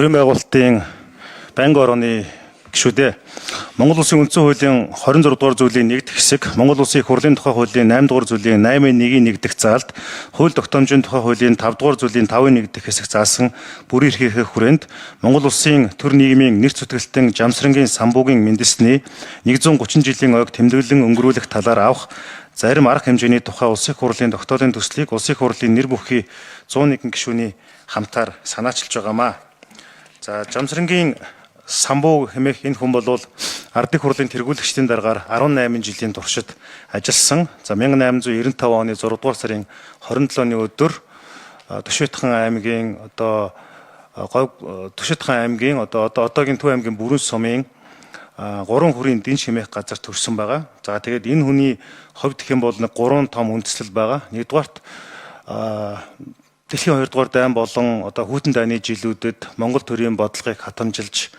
төрийн байгуулалтын байнгын орооны гишүүдээ Монгол Улсын үндсэн хуулийн 26 дугаар зүйлийн 1 хэсэг, Монгол Улсын их хурлын тухай хуулийн 8 дугаар зүйлийн 8-1-ийн 1 дэх заалд, хууль тогтоомжийн тухай хуулийн 5 дугаар зүйлийн 5-1 дэх хэсэг заасан бүрийн эрхийнхээ хүрээнд Монгол Улсын төр нийгмийн нэр зүтгэлтэн Жамсрангийн Самбуугийн Мендэсний 130 жилийн ойг тэмдэглэн өнгөрүүлэх талаар авах зарим арга хэмжээний тухай Улсын их хурлын тогтоолын төслийг Улсын их хурлын нэр бүхий 101 гишүүний хамтаар санаачилж байгаамаа. За Жамсрангийн Самбуу хэмээх энэ хүн бол Ардын хурлын тэргүүлэгчдийн дараагаар 18 жилийн туршид ажилласан. За 1895 оны 6 дугаар сарын 27-ны өдөр Төшөйтхан аймгийн одоогийн Төв аймгийн Бүрэн сумын 3 хүрийн дэнч хэмээх газар төрсэн байгаа. За тэгээд энэ хүний хувьд гэх юм бол 3 том үндэслэл байгаа. Нэгдүгээрт Дэлхийн 2 дугаар дайн болон хүйтэн дайны жилүүдэд Монгол төрийн бодлогыг хатамжилж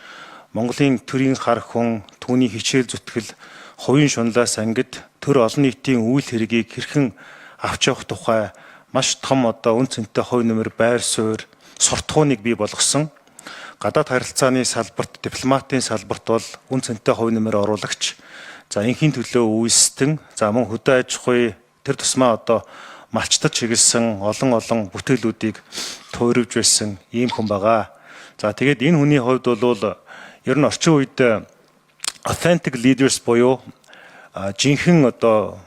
Монголын төрийн хар хүн, түүний хичээл зүтгэл, хувийн шунлаас ангид төр олон нийтийн үйл хэргийг хэрхэн авч явах тухай маш том үн цэнтэй хувь нэмэр байр суурь, суртахууныг бий болгосон. Гадаад харилцааны салбарт, дипломатын салбарт бол үн цэнтэй хувь нэмэр оруулагч. За инхийн төлөө үйлстэн, за мөн хөдөө аж ахуй тэр тусмаа малчтад чиглэсэн олон бүтээлүүдийг туйрвж байсан ийм хүн байгаа. За тэгээд энэ хүний хувьд бол ер нь орчин үед authentic leaders буюу жинхэнэ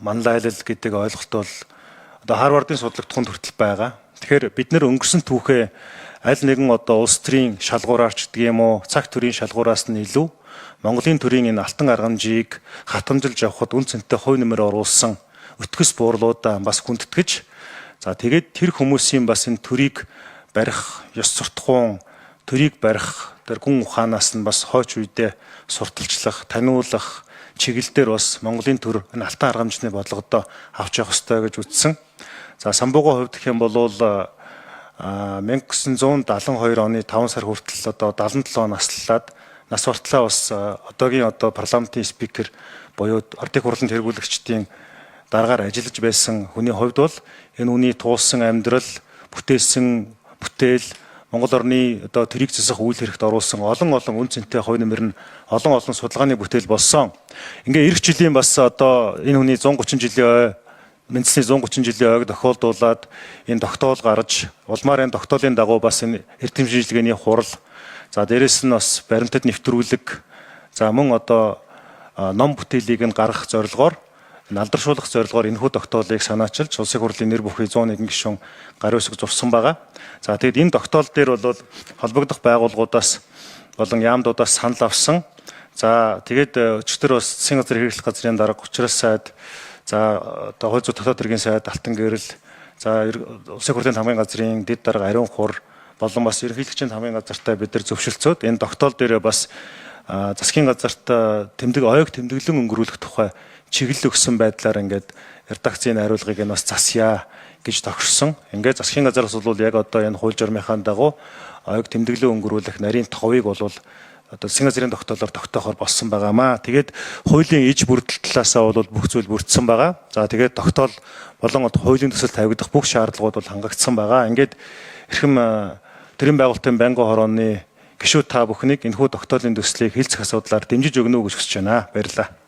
манлайлал гэдэг ойлголт бол Харвардын судлагтхунд хүртэл байгаа. Тэгэхээр бид нэр өнгөрсөн түүхээ аль нэгэн улс төрийн шалгуураарч гэдэг юм уу, цаг төрийн шалгуураас нь илүү Монголын төрийн энэ алтан аргамжийг хатамжилж явахад үн цэнтэй хувь нэмэр оруулсан өтгөс буурлуудаа бас хүндэтгэж, за тэгээд тэр хүмүүсийн бас энэ төрийг барих, ёс суртахуун, төрийг барих тэр гүн ухаанаас нь бас хойч үедээ сурталчлах, таниулах чиглэлээр бас Монголын төр энэ алтан аргамжны бодлогодоо авч явах ёстой гэж үзсэн. За Самбуугийн хувьд гэх юм бол 1972 оны 5 сар хүртэл 77 наслаад нас бартлаа бас одоогийн парламентын спикер буюу Ардын хурлын тэргүүлэгчдийн дараагаар ажиллаж байсан хүний хувьд бол энэ хүний туулсан амьдрал, бүтээсэн бүтээл, Монгол орны тэрийг засах үйл хэрэгт оруулсан олон үн цэнтэй хувь нэмэр нь олон судалгааны бүтээл болсон. Ингээ эх жилийн бас энэ хүний 130 жилийн Мендэсний 130 жилийн ойг тохиолдуулаад энэ тогтоол гаргаж, улмаар энэ тогтоолын дагуу бас энэ эрдэм шинжилгээний хурал, за дээрэс нь бас баримтад нэвтрүүлэг, за мөн ном бүтээлийг нь гаргах зорилгоор алдаршуулах зорилгоор энэхүү тогтоолыг санаачилж Улсын хурлын нэр бүхий 101 гишүүн гарын үсэг зурсан байгаа. За тэгэд энэ тогтоол дээр бол холбогдох байгууллагуудаас болон яамдуудаас санал авсан. За тэгээд өчигдөр бас засгийн газрын хэрэглэх газрын дарга Учрал сайд, за хууль зүйн дотоод хэргийн сайд Алтан гэрэл, за Улсын хурлын хамгийн газрын дэд дарга Ариун хур болон бас ерөнхийлөгчийн хамгийн газартаа бид нар зөвшөлдсөд энэ тогтоол дээр бас засгийн газарт ойг тэмдэглэн өнгөрүүлэх тухай чиглэл өгсөн байдлаар ингээд редакцийн хариулгыг нь бас засъя гэж тохирсон. Ингээд засгийн газараас бол яг энэ хууль журмынхаа дагуу ойг тэмдэглэн өнгөрүүлэх нарийн товыг бол засгийн газрын тогтоолоор тогтоохоор болсон байгаамаа. Тэгээд хуулийн иж бүрдэл талаасаа бол бүх зүйл бүрдсэн байгаа. За тэгээд тогтоол болон хуулийн төсөл тавигдах бүх шаардлагууд бол хангагдсан байгаа. Ингээд эрхэм төрийн байгуулалтын байнгын хорооны гишүүд та бүхнийг энэхүү тогтоолын төслийг хэлцэх асуудлаар дэмжиж өгнө үү гэж хүсэж байна. Баярлалаа.